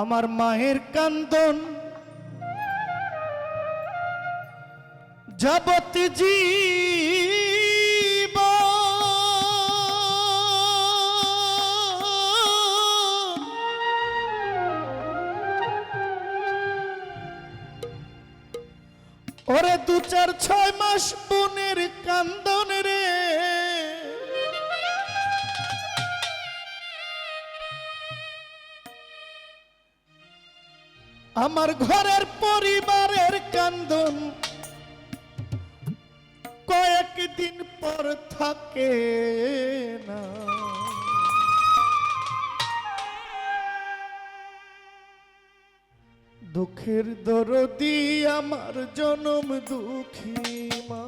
আমার মায়ের কান্দন যাবতীয় জীবন ওরে 2-4-6 মাস বোনের কান্দন রে আমার ঘরের পরিবারের কান্দন কয়েকদিন পর থাকে না দুঃখের দরদি আমার জনম দুঃখী মা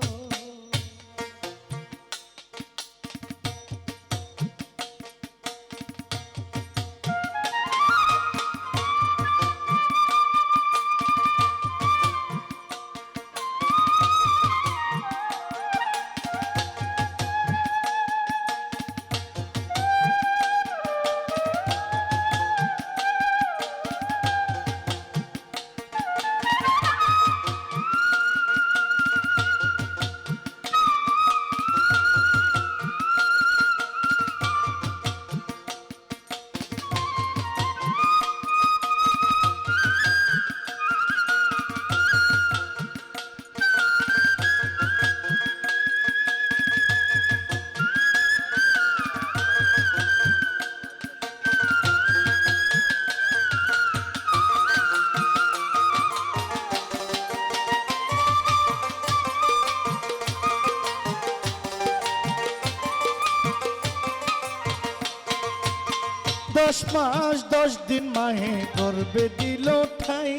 দশ মাস 10 দিন মায়ে গর্ভে দিল ঠাই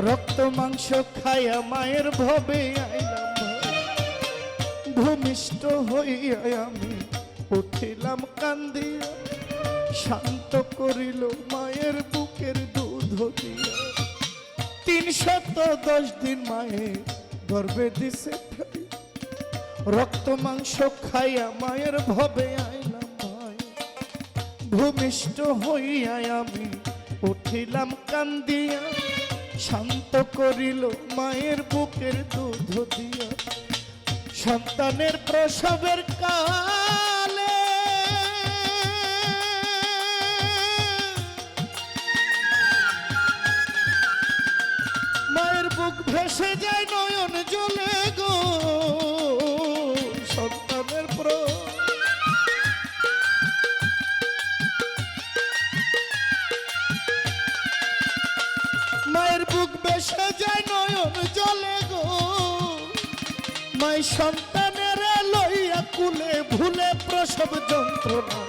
রক্ত মাংস খায়া মায়ের ভবে আইলাম ভূমিষ্ঠ হইয়া আমি উঠিলাম কান্দিয়া শান্ত করিল মায়ের বুকের দুধ দিয়া 310 দিন মায়ে গর্ভে দিছে ঠাই রক্ত মাংস খাইয়া মায়ের ভবে আইলাম ভূমিষ্ঠ হইয়া আমি উঠিলাম কান্দিয়া শান্ত করিল মায়ের বুকের দুধ দিয়া সন্তানের প্রসবের কালে মায়ের বুক ভেসে যায় নয়ন জলে গো সন্তানের মায়ের বুক বেসে যায় নয়ন জলে গো মাই সন্তানের লইয়া কুলে ভুলে প্রসব যন্ত্রণা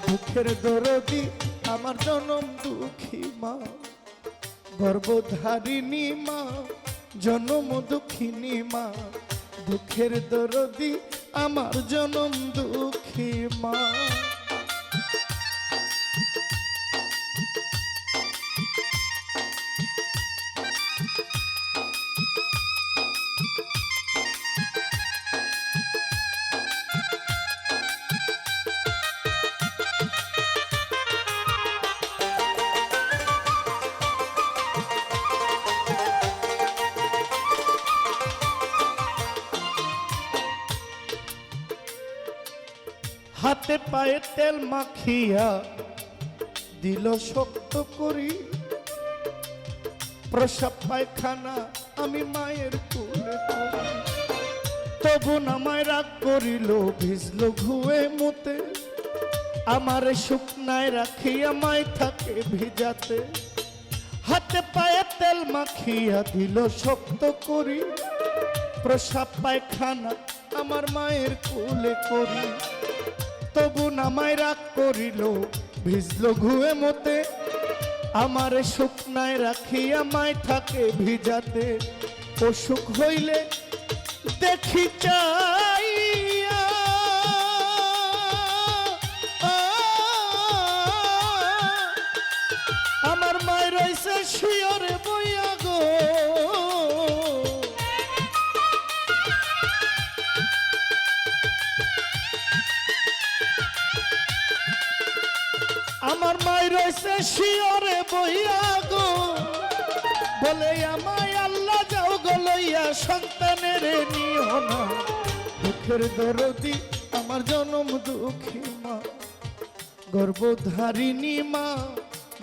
দুঃখের দরদি আমার জনম দুঃখী মা গর্ভধারিণী মা জনম দুঃখিনী মা দুঃখের দরদি আমার জনম দুঃখী মা হাতে পায়ে তেল মাখিয়া দিল শক্ত করি প্রসাব পায়খানা আমি মায়ের কোলে করি তবু নামায় রাগ করিল ভিজল ঘুয়ে মুতে আমার শুকনায় রাখিয়া মায় থাকে ভিজাতে হাতে পায়ে তেল মাখিয়া দিল শক্ত করি প্রসাব পায়খানা আমার মায়ের কোলে করি তবু নামায় রাগ করিল ভিজল ঘুয়ে মতে আমার শুকনায় রাখিয়া মায় থাকে ভিজাতে অসুখ হইলে দেখি চাইয়া আমার মায় রয়েছে শিয়রে বইয়া গো আমার মায় রয়েছে শিওরে বইয়া গো বলে আমায় আল্লাহ যাও গো লইয়া সন্তানের নিও না দুঃখের দরদি আমার জনম দুঃখী মা গর্ভধারিণী মা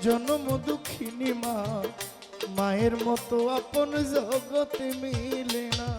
জনম দুঃখিনী মা মায়ের মতো আপন জগতে মিলে না।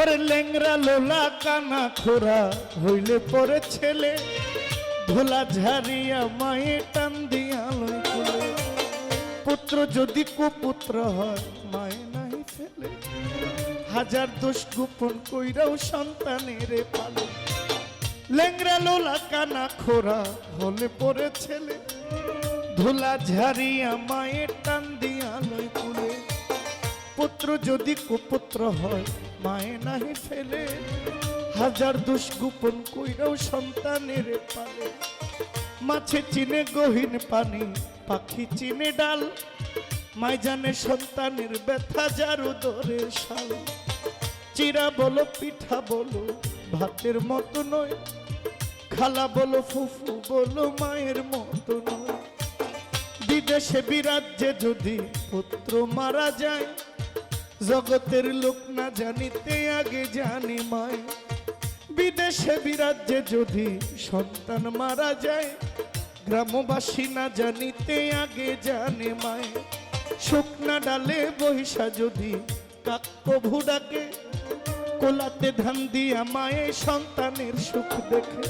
ওরে লেংরা লোলা কানা খোরা হইলে পরে ছেলে ধোলা ঝারিয়া মায়ে টান দিয়া লই কোলে পুত্র যদি কুপুত্র হয় মায়ে নাই ফেলে হাজার দোষ গোপন কইরাও সন্তানের পালে লেংরা লোলা কানা খোরা হলে পরে ছেলে ধোলা ঝারিয়া মায়ে টান দিয়া লই কোলে পুত্র যদি কুপুত্র হয় মায়ে নাহি ফেলে হাজার দোষ গোপন কইরাও সন্তানের পালে মাছে চিনে গহীন পানি পাখি চিনে ডাল মাই জানে সন্তানের ব্যথা যার উদরের শাল চিরা বলো পিঠা বলো ভাতের মতো নয় খালা বলো ফুফু বলো মায়ের মতো নয় বিদেশে বিরাজ্যে যদি পুত্র মারা যায় জগতের লোক না জানিতে আগে জানি মায় বিদেশে বিরাজ্যে যদি সন্তান মারা যায় গ্রামবাসী না জানিতে আগে জানে মায় শুকনা ডালে বহিষা যদি কাক প্রভু ডাকে কোলাতে ধান দিয়া মায়ে সন্তানের সুখ দেখে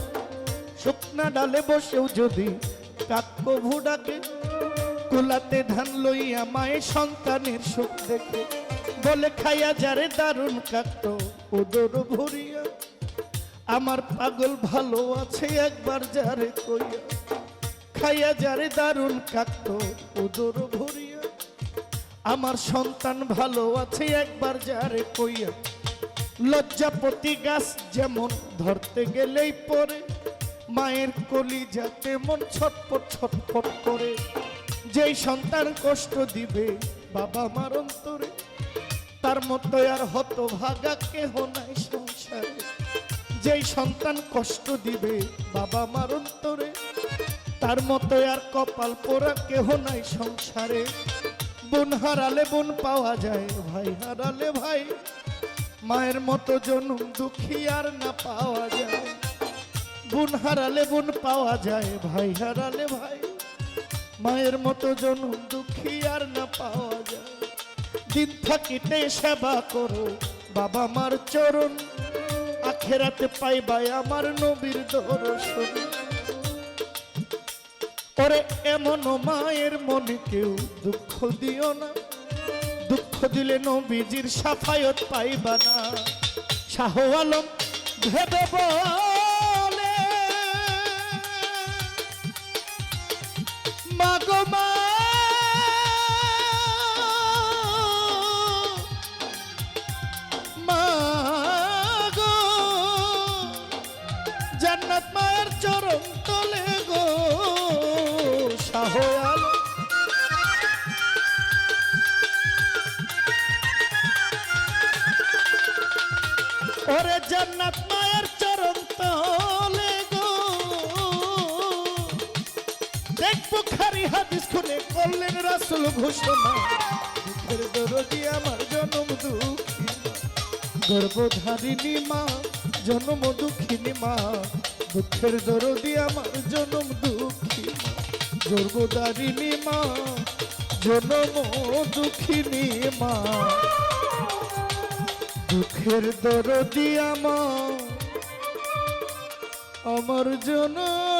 শুকনা ডালে বসেও যদি কাক প্রভু ডাকে কোলাতে ধান লইয়া মায়ে সন্তানের সুখ দেখে বলে খাইয়া যারে দারুণ কাটত উদর ভরিয়া আমার পাগল ভালো আছে একবার যারে কইয়া খাইয়া যারে দারুণ কাটত উদর ভরিয়া আমার সন্তান ভালো আছে একবার যারে কইয়া লজ্জাপতি গাছ যেমন ধরতে গেলেই পরে মায়ের কলিজা তেমন ছটপট ছটপট করে যেই সন্তান কষ্ট দিবে বাবা মার অন্তরে তার মতো আর হতভাগা কেহ নাই সংসারে যেই সন্তান কষ্ট দিবে বাবা মার অন্তরে তার মতো আর কপাল পোড়া কেহ নাই সংসারে বোন হারালে বোন পাওয়া যায় ভাই হারালে ভাই মায়ের মতো জনম দুঃখী আর না পাওয়া যায় বোন হারালে বোন পাওয়া যায় ভাই হারালে ভাই মায়ের মতো জনম দুঃখী আর না পাওয়া যায় দিন থাকিতে সেবা করো বাবা মার চরণ আখেরাতে পাইবাই আমার নবীর দর্শন ওরে এমন মায়ের মনে কেউ দুঃখ দিও না দুঃখ দিলে নবীজির সাফায়ত পাইবা না শাহ আলম ভেবে বলে মাগো মা মাগো জান্নাত মায়ের চরণ তলে গো শাহ আলম ওরে জান্নাত মায়ের চরণ তলে গো দেখবো খারি হাদিস খুলে করলেন রাসূল ঘোষণা দুঃখের দরদি আমার জনম দুঃখী গর্ভধারিণী মা জনম দুঃখিনী মা দুঃখের দরদি আমার জনম দুঃখী গর্ভধারিণী মা জনম দুঃখিনী মা দুঃখের দরদি আমার জনম